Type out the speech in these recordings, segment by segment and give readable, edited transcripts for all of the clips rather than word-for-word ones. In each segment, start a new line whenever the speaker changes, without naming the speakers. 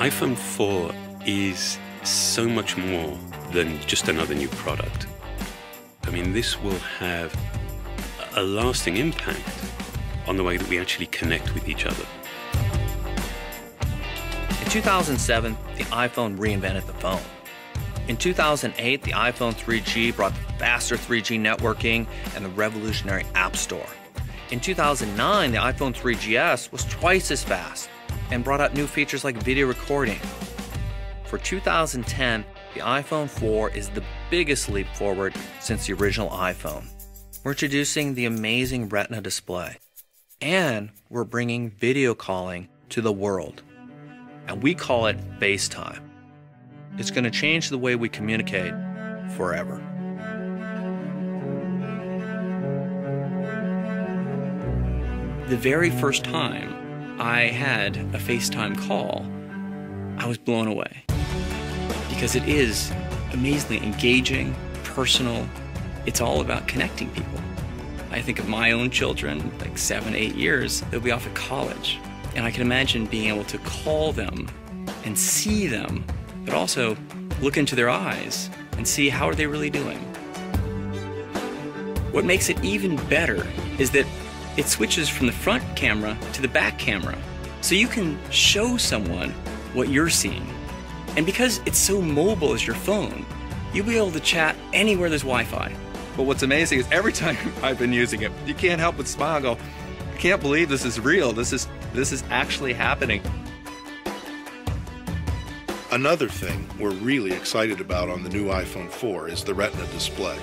iPhone 4 is so much more than just another new product. I mean, this will have a lasting impact on the way that we actually connect with each other.
In 2007, the iPhone reinvented the phone. In 2008, the iPhone 3G brought the faster 3G networking and the revolutionary App Store. In 2009, the iPhone 3GS was twice as fast and brought out new features like video recording. For 2010, the iPhone 4 is the biggest leap forward since the original iPhone. We're introducing the amazing Retina display, and we're bringing video calling to the world. And we call it FaceTime. It's going to change the way we communicate forever. The very first time I had a FaceTime call, I was blown away. Because it is amazingly engaging, personal. It's all about connecting people. I think of my own children, like 7, 8 years, they'll be off at college. And I can imagine being able to call them and see them, but also look into their eyes and see how are they really doing. What makes it even better is that it switches from the front camera to the back camera. So you can show someone what you're seeing. And because it's so mobile as your phone, you'll be able to chat anywhere there's Wi-Fi.
But what's amazing is every time I've been using it, you can't help but smile and go, I can't believe this is real. This is actually happening.
Another thing we're really excited about on the new iPhone 4 is the Retina display.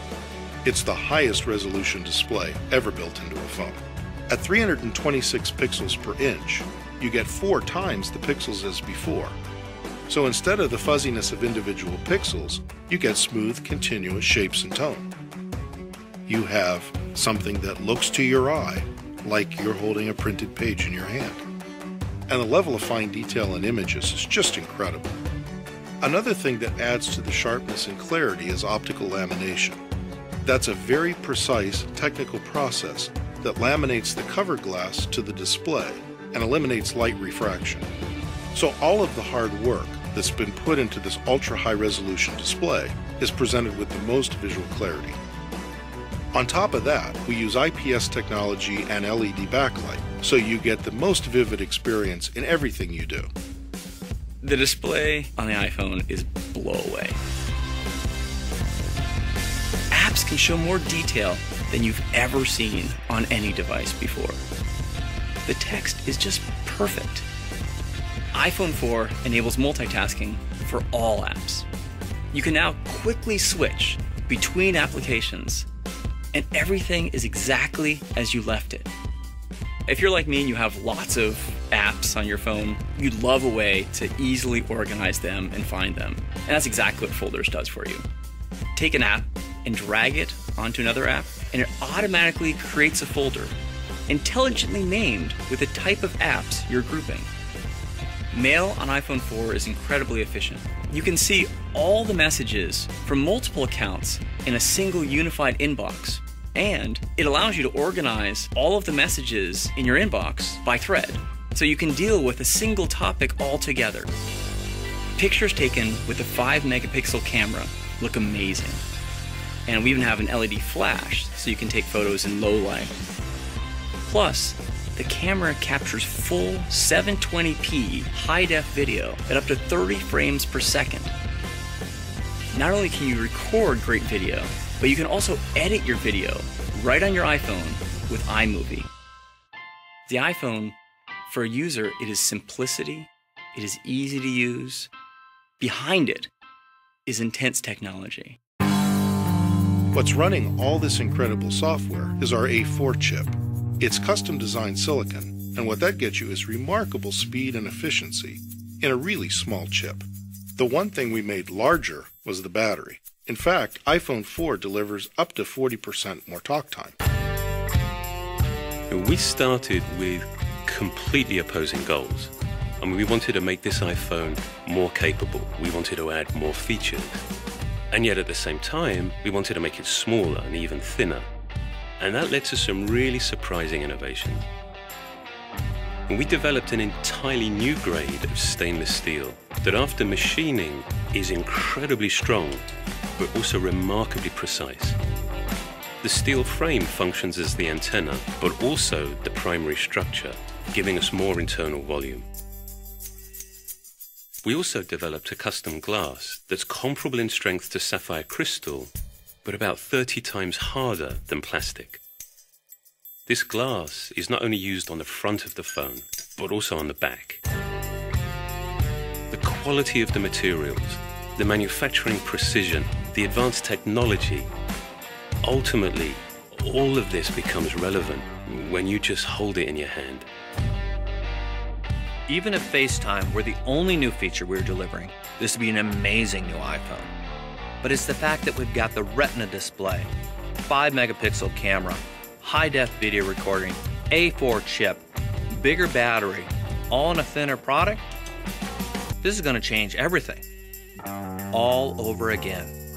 It's the highest resolution display ever built into a phone. At 326 pixels per inch, you get 4 times the pixels as before. So instead of the fuzziness of individual pixels, you get smooth, continuous shapes and tone. You have something that looks to your eye like you're holding a printed page in your hand. And the level of fine detail in images is just incredible. Another thing that adds to the sharpness and clarity is optical lamination. That's a very precise technical process that laminates the cover glass to the display and eliminates light refraction. So all of the hard work that's been put into this ultra-high resolution display is presented with the most visual clarity. On top of that, we use IPS technology and LED backlight, so you get the most vivid experience in everything you do.
The display on the iPhone is blow away. Apps can show more detail than you've ever seen on any device before. The text is just perfect. iPhone 4 enables multitasking for all apps. You can now quickly switch between applications, and everything is exactly as you left it. If you're like me and you have lots of apps on your phone, you'd love a way to easily organize them and find them. And that's exactly what Folders does for you. Take an app and drag it onto another app, and it automatically creates a folder, intelligently named with the type of apps you're grouping. Mail on iPhone 4 is incredibly efficient. You can see all the messages from multiple accounts in a single unified inbox, and it allows you to organize all of the messages in your inbox by thread, so you can deal with a single topic altogether. Pictures taken with a 5-megapixel camera look amazing. And we even have an LED flash, so you can take photos in low light. Plus, the camera captures full 720p high-def video at up to 30 frames per second. Not only can you record great video, but you can also edit your video right on your iPhone with iMovie. The iPhone, for a user, it is simplicity, it is easy to use. Behind it is intense technology.
What's running all this incredible software is our A4 chip. It's custom-designed silicon, and what that gets you is remarkable speed and efficiency in a really small chip. The one thing we made larger was the battery. In fact, iPhone 4 delivers up to 40% more talk time.
We started with completely opposing goals. I mean, we wanted to make this iPhone more capable. We wanted to add more features. And yet at the same time, we wanted to make it smaller and even thinner. And that led to some really surprising innovations. And we developed an entirely new grade of stainless steel that after machining is incredibly strong, but also remarkably precise. The steel frame functions as the antenna, but also the primary structure, giving us more internal volume. We also developed a custom glass that's comparable in strength to sapphire crystal, but about 30 times harder than plastic. This glass is not only used on the front of the phone, but also on the back. The quality of the materials, the manufacturing precision, the advanced technology, ultimately, all of this becomes relevant when you just hold it in your hand.
Even if FaceTime were the only new feature we're delivering, this would be an amazing new iPhone. But it's the fact that we've got the Retina display, 5-megapixel camera, high-def video recording, A4 chip, bigger battery, all in a thinner product. This is going to change everything all over again.